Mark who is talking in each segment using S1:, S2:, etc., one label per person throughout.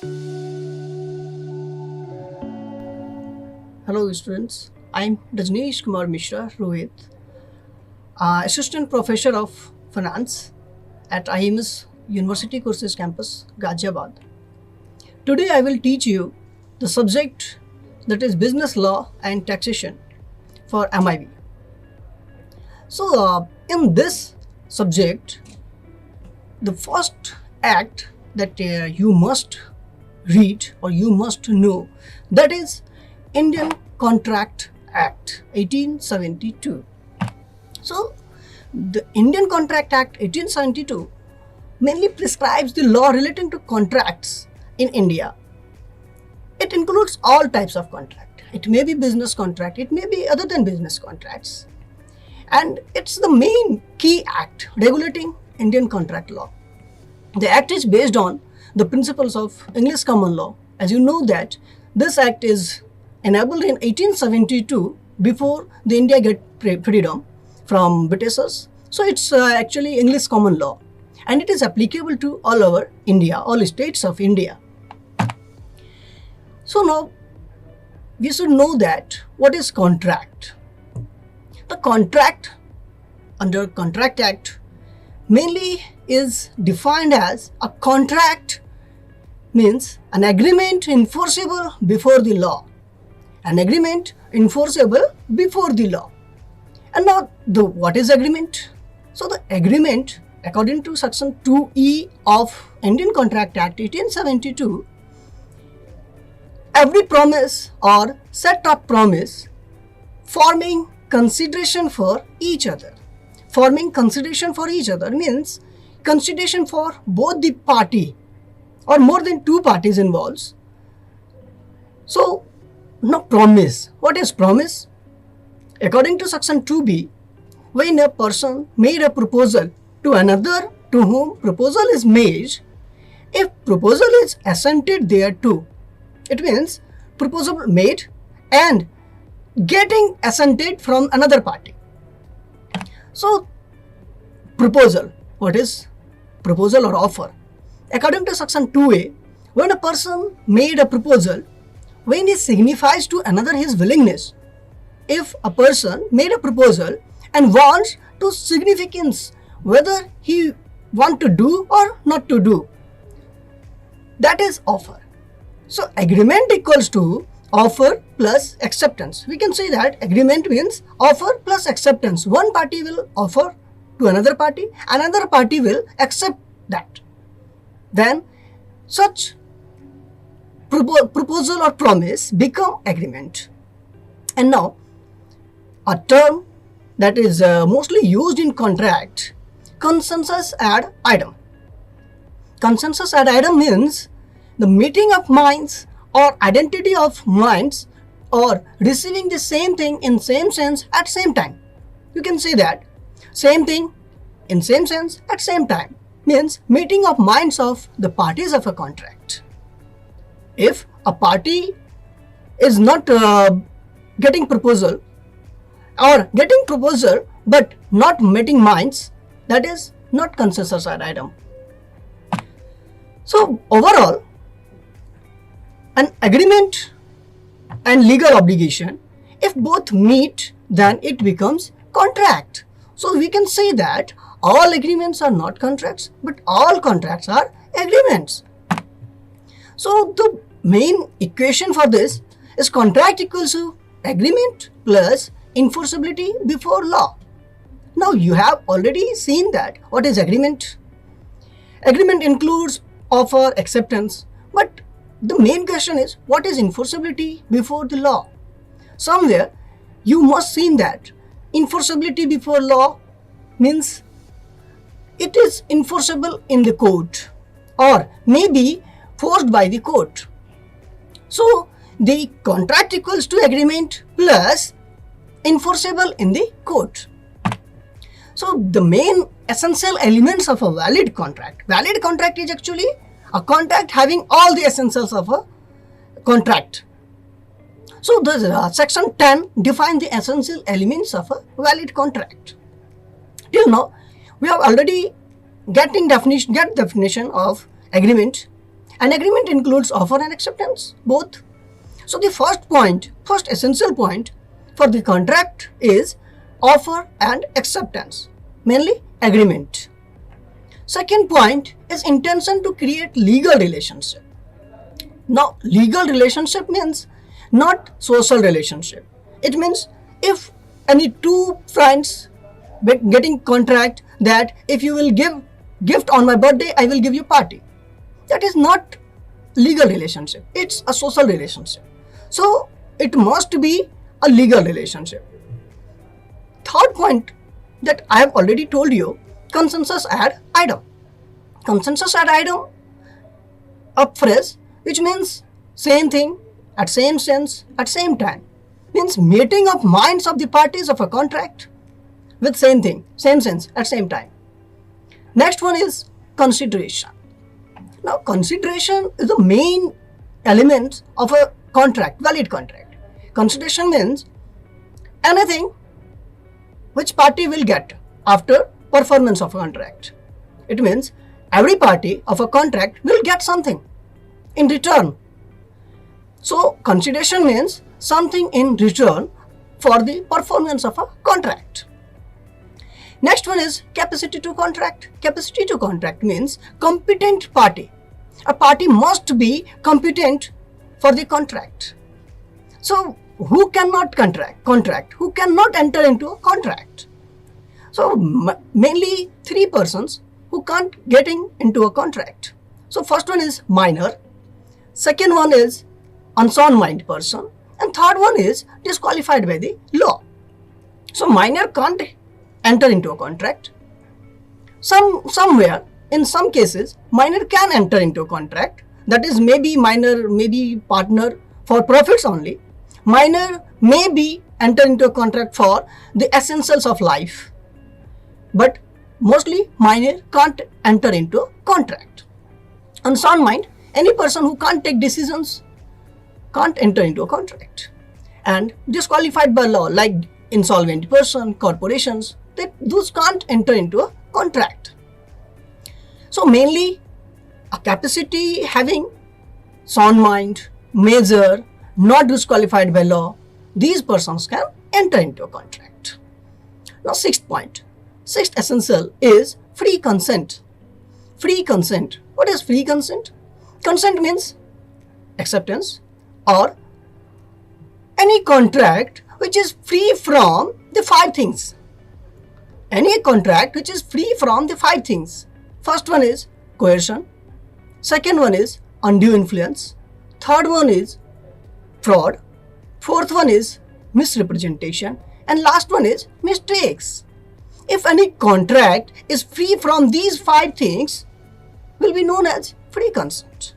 S1: Hello students, I'm Rajnish Mishra, Rohit, Assistant Professor of Finance at IMS University Courses Campus, Ghaziabad. Today I will teach you the subject that is Business Law and Taxation for MIB. So in this subject, the first act that you must read or you must know, that is Indian Contract Act 1872. So the Indian Contract Act 1872 mainly prescribes the law relating to contracts in India. It includes all types of contract. It may be business contract, it may be other than business contracts. And it's the main key act regulating Indian contract law. The act is based on the principles of English common law. As you know that this act is enabled in 1872 before the India get freedom from Britishers. So it's actually English common law and it is applicable to all over India, all states of India. So now we should know that what is contract. The contract under Contract Act mainly is defined as a contract means an agreement enforceable before the law. An agreement enforceable before the law. And now what is agreement? So the agreement according to section 2E of Indian Contract Act 1872, every promise or set of promise forming consideration for each other. Forming consideration for each other means consideration for both the party or more than two parties involved. So now promise. What is promise? According to section 2B, when a person made a proposal to another to whom proposal is made, if proposal is assented thereto, it means proposal made and getting assented from another party. So proposal, what is proposal or offer? According to section 2A, when a person made a proposal, when he signifies to another his willingness, if a person made a proposal and wants to significance whether he want to do or not to do, that is offer. So agreement equals to offer plus acceptance. We can say that agreement means offer plus acceptance. One party will offer to another party will accept that. Then such proposal or promise become agreement. And now a term that is mostly used in contract, consensus ad idem. Consensus ad idem means the meeting of minds or identity of minds or receiving the same thing in same sense at same time. You can say that same thing in same sense at same time means meeting of minds of the parties of a contract. If a party is not getting proposal or getting proposal but not meeting minds, that is not consensus ad idem. So overall, an agreement and legal obligation, if both meet, then it becomes contract. So we can say that all agreements are not contracts, but all contracts are agreements. So the main equation for this is contract equals to agreement plus enforceability before law. Now you have already seen that what is agreement. Agreement includes offer, acceptance, but the main question is what is enforceability before the law? Somewhere you must seen that enforceability before law means it is enforceable in the court or maybe forced by the court. So the contract equals to agreement plus enforceable in the court. So the main essential elements of a valid contract. Valid contract is actually a contract having all the essentials of a contract. So the section 10 defines the essential elements of a valid contract. Till now, we have already get definition of agreement An agreement includes offer and acceptance, both. So the first essential point for the contract is offer and acceptance, mainly agreement. Second point is intention to create legal relationship. Now, legal relationship means not social relationship. It means if any two friends getting contract that if you will give gift on my birthday, I will give you party. That is not legal relationship. It's a social relationship. So it must be a legal relationship. Third point that I have already told you, consensus ad idem. Consensus ad idem, a phrase which means same thing at same sense at same time, means meeting of minds of the parties of a contract with same thing, same sense at same time. Next one is consideration. Now consideration is the main element of a contract, valid contract. Consideration means anything which party will get after performance of a contract. It means every party of a contract will get something in return. So consideration means something in return for the performance of a contract. Next one is capacity to contract. Capacity to contract means competent party. A party must be competent for the contract. So who cannot contract? Who cannot enter into a contract? So mainly three persons who can't getting into a contract. So first one is minor, second one is unsound mind person, and third one is disqualified by the law. So minor can't enter into a contract. Somewhere in some cases minor can enter into a contract, that is maybe minor may be partner for profits only. Minor may be enter into a contract for the essentials of life, but mostly minor can't enter into a contract. Unsound mind, any person who can't take decisions can't enter into a contract. And disqualified by law, like insolvent person, corporations, those can't enter into a contract. So mainly a capacity having sound mind, major, not disqualified by law, these persons can enter into a contract. Now sixth essential is free consent. Free consent. What is free consent? Consent means acceptance or any contract which is free from the five things. Any contract which is free from the five things. First one is coercion. Second one is undue influence. Third one is fraud. Fourth one is misrepresentation. And last one is mistakes. If any contract is free from these five things, will be known as free consent.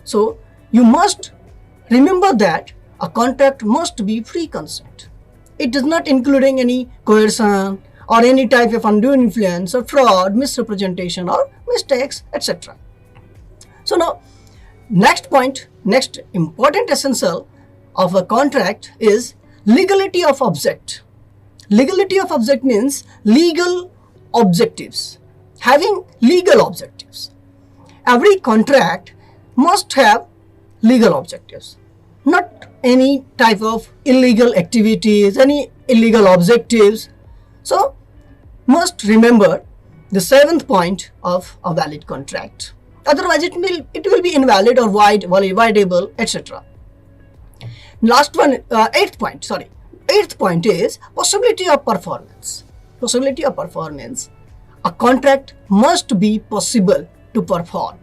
S1: So you must remember that a contract must be free consent. It is not including any coercion or any type of undue influence or fraud, misrepresentation or mistakes, etc. So now next important essential of a contract is legality of object. Legality of object means legal objectives. Having legal objectives. Every contract must have legal objectives. Not any type of illegal activities, any illegal objectives. So must remember the seventh point of a valid contract. Otherwise it will be invalid or voidable, etc. Eighth point is possibility of performance. Possibility of performance. A contract must be possible to perform.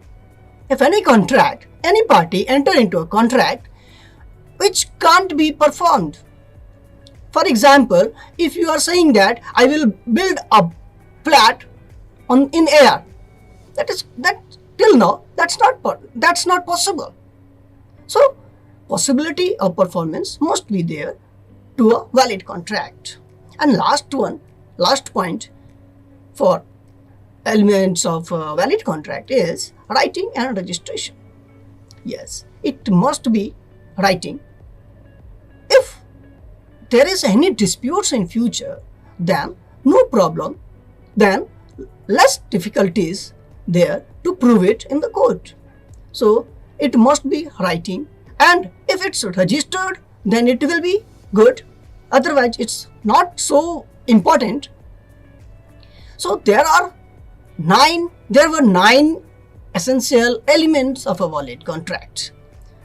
S1: If any party enter into a contract which can't be performed. For example, if you are saying that I will build a flat in air, till now that's not possible. So possibility of performance must be there to a valid contract. And last point for elements of a valid contract is writing and registration. Yes, it must be writing. If there is any disputes in future, then no problem, then less difficulties there to prove it in the court. So it must be writing, and if it's registered, then it will be good. Otherwise, it's not so important. So there were nine essential elements of a valid contract.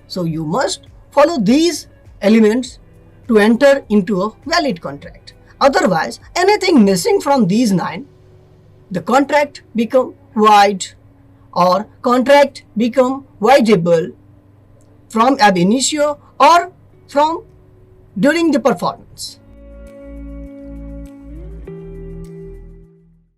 S1: So you must follow these elements to enter into a valid contract. Otherwise, anything missing from these nine, the contract become void or contract become voidable from ab initio or from during the performance.